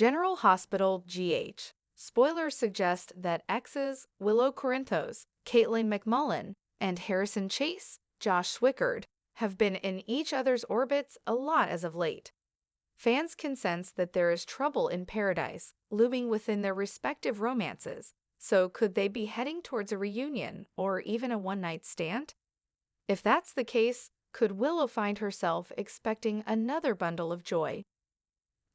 General Hospital GH. Spoilers suggest that exes Willow Corinthos, Caitlin McMullen, and Harrison Chase, Josh Swickard, have been in each other's orbits a lot as of late. Fans can sense that there is trouble in paradise looming within their respective romances, so could they be heading towards a reunion or even a one-night stand? If that's the case, could Willow find herself expecting another bundle of joy?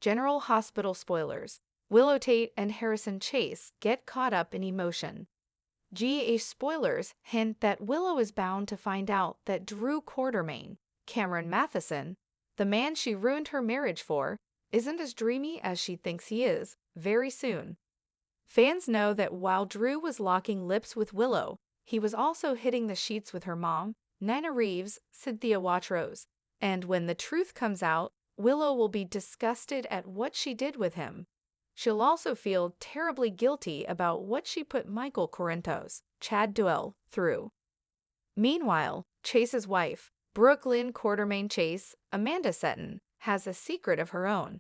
General Hospital spoilers. Willow Tate and Harrison Chase get caught up in emotion. GH spoilers hint that Willow is bound to find out that Drew Quartermain, Cameron Matheson, the man she ruined her marriage for, isn't as dreamy as she thinks he is, very soon. Fans know that while Drew was locking lips with Willow, he was also hitting the sheets with her mom, Nina Reeves, Cynthia Watros, and when the truth comes out, Willow will be disgusted at what she did with him. She'll also feel terribly guilty about what she put Michael Corinthos, Chad Duell, through. Meanwhile, Chase's wife, Brooklyn Quartermain Chase, Amanda Seton, has a secret of her own.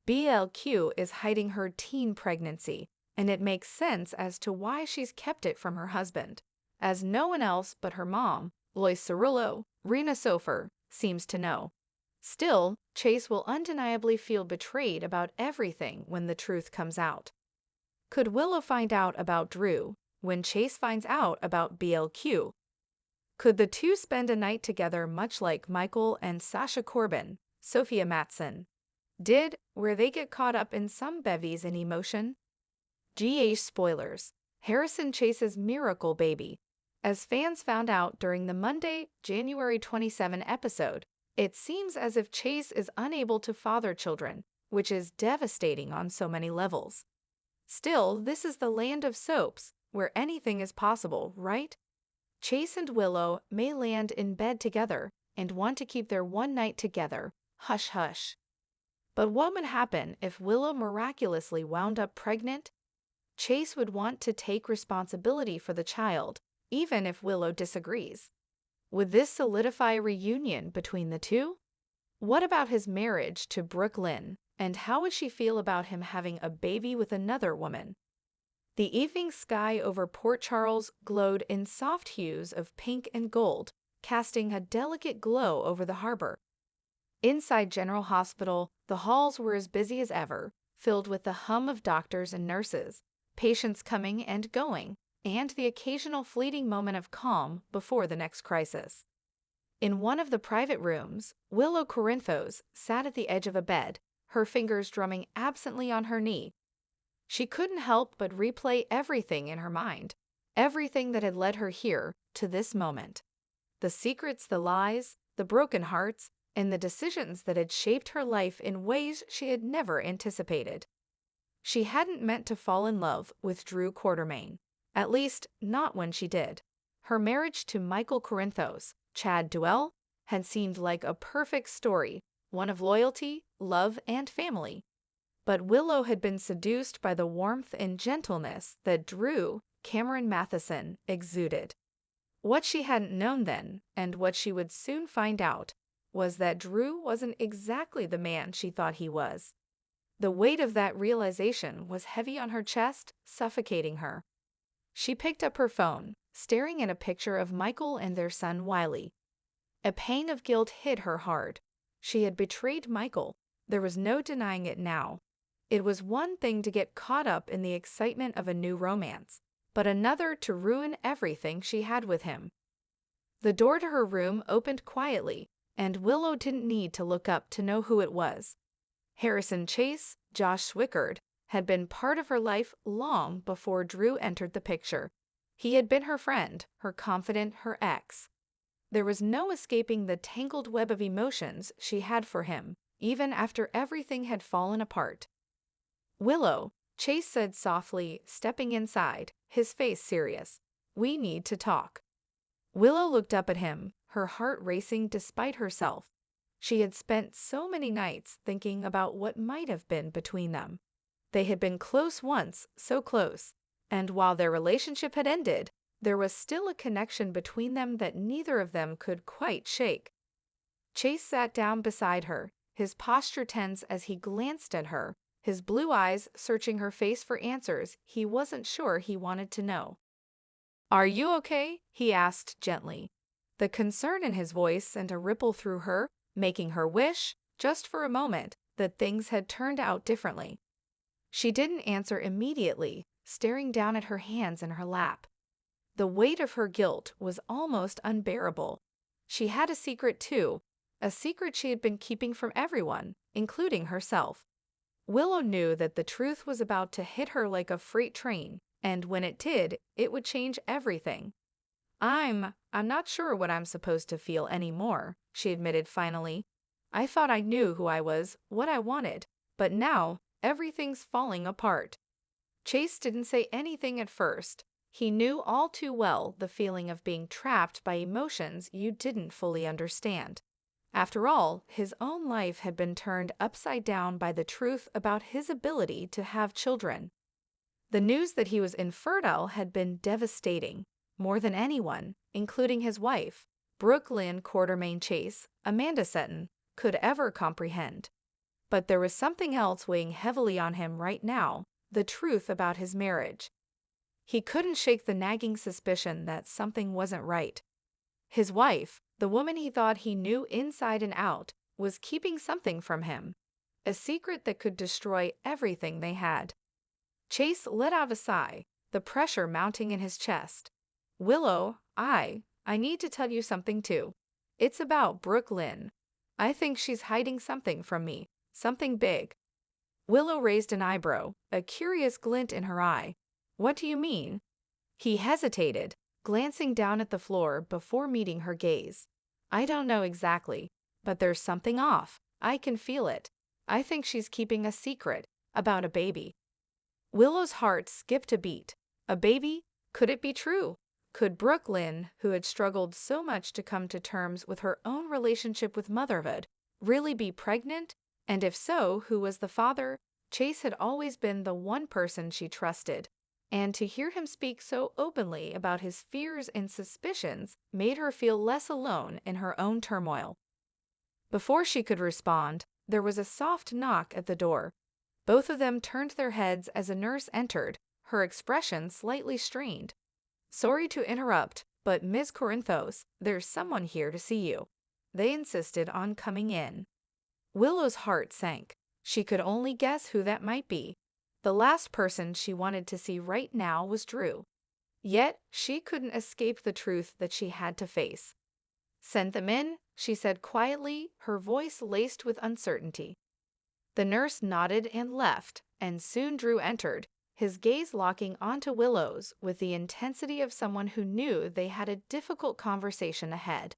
BLQ is hiding her teen pregnancy, and it makes sense as to why she's kept it from her husband, as no one else but her mom, Lois Cirillo, Rena Sofer, seems to know. Still, Chase will undeniably feel betrayed about everything when the truth comes out. Could Willow find out about Drew when Chase finds out about BLQ? Could the two spend a night together much like Michael and Sasha Corbin, Sophia Matson, did, where they get caught up in some bevies and emotion? GH spoilers. Harrison Chase's miracle baby. As fans found out during the Monday, January 27 episode, it seems as if Chase is unable to father children, which is devastating on so many levels. Still, this is the land of soaps, where anything is possible, right? Chase and Willow may land in bed together and want to keep their one night together, hush hush. But what would happen if Willow miraculously wound up pregnant? Chase would want to take responsibility for the child, even if Willow disagrees. Would this solidify a reunion between the two? What about his marriage to Brooklyn, and how would she feel about him having a baby with another woman? The evening sky over Port Charles glowed in soft hues of pink and gold, casting a delicate glow over the harbor. Inside General Hospital, the halls were as busy as ever, filled with the hum of doctors and nurses, patients coming and going, and the occasional fleeting moment of calm before the next crisis. In one of the private rooms, Willow Corinthos sat at the edge of a bed, her fingers drumming absently on her knee. She couldn't help but replay everything in her mind, everything that had led her here to this moment. The secrets, the lies, the broken hearts, and the decisions that had shaped her life in ways she had never anticipated. She hadn't meant to fall in love with Drew Quartermain. At least, not when she did. Her marriage to Michael Corinthos, Chad Duell, had seemed like a perfect story, one of loyalty, love, and family. But Willow had been seduced by the warmth and gentleness that Drew, Cameron Matheson, exuded. What she hadn't known then, and what she would soon find out, was that Drew wasn't exactly the man she thought he was. The weight of that realization was heavy on her chest, suffocating her. She picked up her phone, staring at a picture of Michael and their son Wiley. A pang of guilt hit her hard. She had betrayed Michael. There was no denying it now. It was one thing to get caught up in the excitement of a new romance, but another to ruin everything she had with him. The door to her room opened quietly, and Willow didn't need to look up to know who it was. Harrison Chase, Josh Swickard, had been part of her life long before Drew entered the picture. He had been her friend, her confidant, her ex. There was no escaping the tangled web of emotions she had for him, even after everything had fallen apart. "Willow," Chase said softly, stepping inside, his face serious. "We need to talk." Willow looked up at him, her heart racing despite herself. She had spent so many nights thinking about what might have been between them. They had been close once, so close, and while their relationship had ended, there was still a connection between them that neither of them could quite shake. Chase sat down beside her, his posture tense as he glanced at her, his blue eyes searching her face for answers he wasn't sure he wanted to know. "Are you okay?" he asked gently. The concern in his voice sent a ripple through her, making her wish, just for a moment, that things had turned out differently. She didn't answer immediately, staring down at her hands in her lap. The weight of her guilt was almost unbearable. She had a secret too, a secret she had been keeping from everyone, including herself. Willow knew that the truth was about to hit her like a freight train, and when it did, it would change everything. I'm not sure what I'm supposed to feel anymore," she admitted finally. "I thought I knew who I was, what I wanted, but now everything's falling apart." Chase didn't say anything at first. He knew all too well the feeling of being trapped by emotions you didn't fully understand. After all, his own life had been turned upside down by the truth about his ability to have children. The news that he was infertile had been devastating. More than anyone, including his wife, Brooke Lynn Quartermaine Chase, Amanda Seton, could ever comprehend. But there was something else weighing heavily on him right now, the truth about his marriage. He couldn't shake the nagging suspicion that something wasn't right. His wife, the woman he thought he knew inside and out, was keeping something from him, a secret that could destroy everything they had. Chase let out a sigh, the pressure mounting in his chest. "Willow, I need to tell you something too. It's about Brooke Lynn. I think she's hiding something from me, something big." Willow raised an eyebrow, a curious glint in her eye. "What do you mean?" He hesitated, glancing down at the floor before meeting her gaze. "I don't know exactly, but there's something off. I can feel it. I think she's keeping a secret about a baby." Willow's heart skipped a beat. A baby? Could it be true? Could Brooke Lynn, who had struggled so much to come to terms with her own relationship with motherhood, really be pregnant? And if so, who was the father? Chase had always been the one person she trusted, and to hear him speak so openly about his fears and suspicions made her feel less alone in her own turmoil. Before she could respond, there was a soft knock at the door. Both of them turned their heads as a nurse entered, her expression slightly strained. "Sorry to interrupt, but Ms. Corinthos, there's someone here to see you." They insisted on coming in. Willow's heart sank. She could only guess who that might be. The last person she wanted to see right now was Drew. Yet she couldn't escape the truth that she had to face. "Send them in," she said quietly, her voice laced with uncertainty. The nurse nodded and left, and soon Drew entered, his gaze locking onto Willow's with the intensity of someone who knew they had a difficult conversation ahead.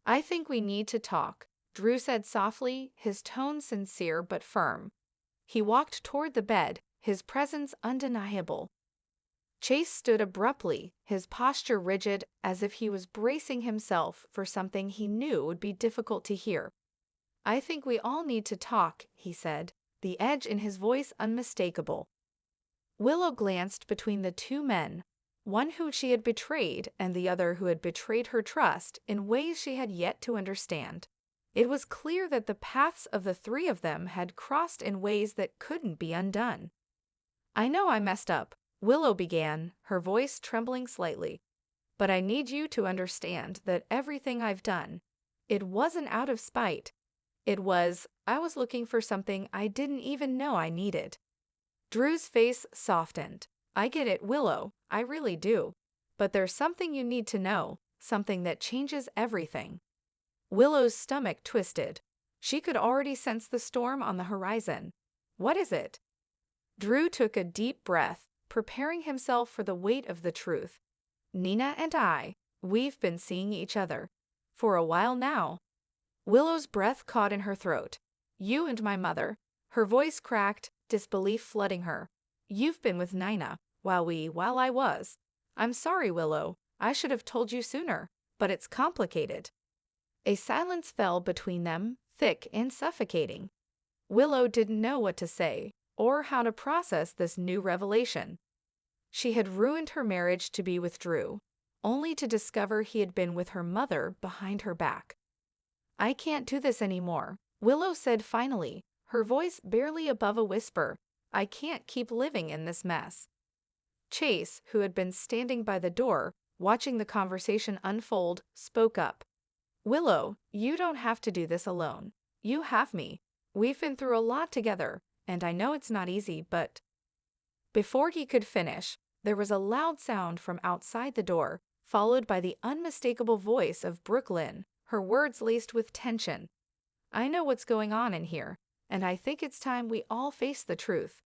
"I think we need to talk," Drew said softly, his tone sincere but firm. He walked toward the bed, his presence undeniable. Chase stood abruptly, his posture rigid, as if he was bracing himself for something he knew would be difficult to hear. "I think we all need to talk," he said, the edge in his voice unmistakable. Willow glanced between the two men, one who she had betrayed and the other who had betrayed her trust in ways she had yet to understand. It was clear that the paths of the three of them had crossed in ways that couldn't be undone. "I know I messed up," Willow began, her voice trembling slightly. "But I need you to understand that everything I've done, it wasn't out of spite. I was looking for something I didn't even know I needed." Drew's face softened. "I get it, Willow, I really do. But there's something you need to know, something that changes everything." Willow's stomach twisted. She could already sense the storm on the horizon. "What is it?" Drew took a deep breath, preparing himself for the weight of the truth. "Nina and we've been seeing each other. For a while now." Willow's breath caught in her throat. "You and my mother." Her voice cracked, disbelief flooding her. "You've been with Nina, while I was." "I'm sorry, Willow. I should have told you sooner, but it's complicated." A silence fell between them, thick and suffocating. Willow didn't know what to say, or how to process this new revelation. She had ruined her marriage to be with Drew, only to discover he had been with her mother behind her back. "I can't do this anymore," Willow said finally, her voice barely above a whisper. "I can't keep living in this mess." Chase, who had been standing by the door, watching the conversation unfold, spoke up. "Willow, you don't have to do this alone. You have me. We've been through a lot together, and I know it's not easy, but—" Before he could finish, there was a loud sound from outside the door, followed by the unmistakable voice of Brooklyn, her words laced with tension. "I know what's going on in here, and I think it's time we all face the truth.